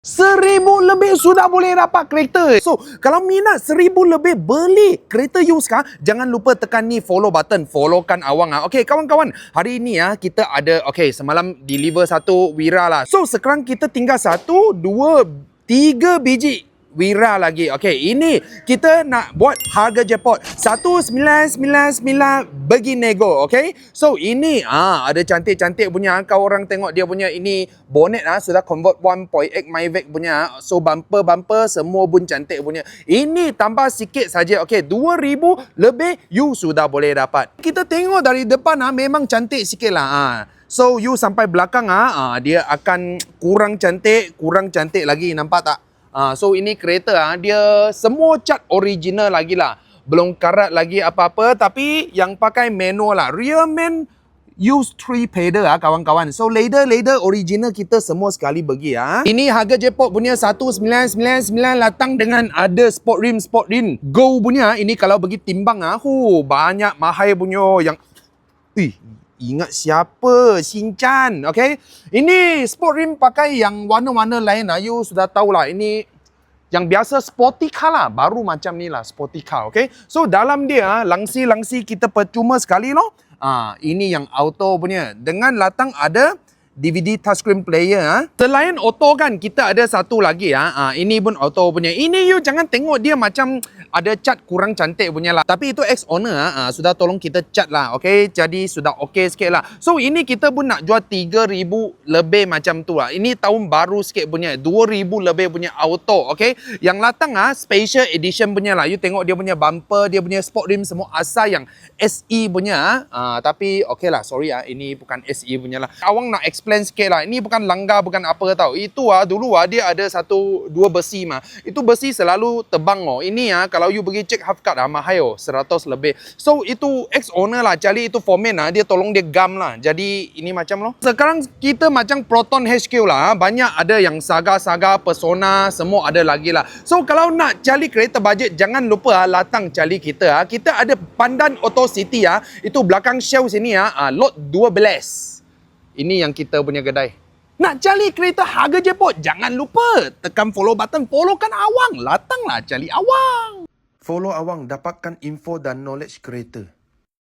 1,000 lebih sudah boleh dapat kereta. So, kalau minat 1,000 lebih beli kereta you sekarang, jangan lupa tekan ni follow button. Followkan Awang. Okey, kawan-kawan. Hari ini kita ada, semalam deliver satu Wira lah. So, sekarang kita tinggal 1, 2, 3 biji Wira lagi. Okey, ini kita nak buat harga jackpot 1999 bagi nego. Okey, so ini ada cantik-cantik punya. Kau orang tengok dia punya ini bonnet sudah convert 1.8 Mavic punya. So bumper semua pun cantik punya. Ini tambah sikit saja. Okey, 2,000 lebih you sudah boleh dapat. Kita tengok dari depan memang cantik sikit lah. So you sampai belakang dia akan kurang cantik lagi, nampak tak? So ini kereta dia semua cat original lagi lah. Belum karat lagi apa-apa, tapi yang pakai manual lah. Rear man use 3 pedal kawan-kawan. So leather original kita semua sekali bagi Ini harga jackpot punya 1999 latang dengan ada sport rim go punya. Ini kalau bagi timbang banyak mahal punya yang ingat siapa? Shinchan. Okay? Ini sport rim pakai yang warna-warna lain you sudah tahulah. Ini yang biasa sporty car lah. Baru macam ni lah sporty car. Okay? So dalam dia langsi kita percuma sekali loh. Ini yang auto punya. Dengan latang ada DVD touchscreen player. Selain auto kan kita ada satu lagi ini pun auto punya. Ini you jangan tengok dia macam ada cat kurang cantik punya lah. Tapi itu ex-owner sudah tolong kita cat lah. Okay, jadi sudah okay sikit lah. So ini kita pun nak jual 3,000 lebih macam tu lah. Ini tahun baru sikit punya. 2,000 lebih punya auto. Okay, yang latang special edition punya lah. You tengok dia punya bumper, dia punya sport rim semua asal yang SE punya. Tapi okay lah, sorry ini bukan SE punya lah. Awang nak explain sikit lah. Ini bukan langgar, bukan apa tau. Itu dulu dia ada 1-2 besi Itu besi selalu tebang Ini kalau you pergi cek half cut mahal 100 lebih. So itu ex-owner lah. Jadi itu foreman dia tolong dia gam lah. Jadi ini macam loh. Sekarang kita macam Proton HQ lah. Banyak ada yang Saga, Persona, semua ada lagi lah. So kalau nak cari kereta bajet, jangan lupa latang cari kita. Kita ada Pandan Auto City Itu belakang Shell sini lot 12. Ini yang kita punya kedai. Nak cari kereta harga jackpot, jangan lupa tekan follow button, followkan Awang. Latanglah cari Awang. Follow Awang, dapatkan info dan knowledge kereta.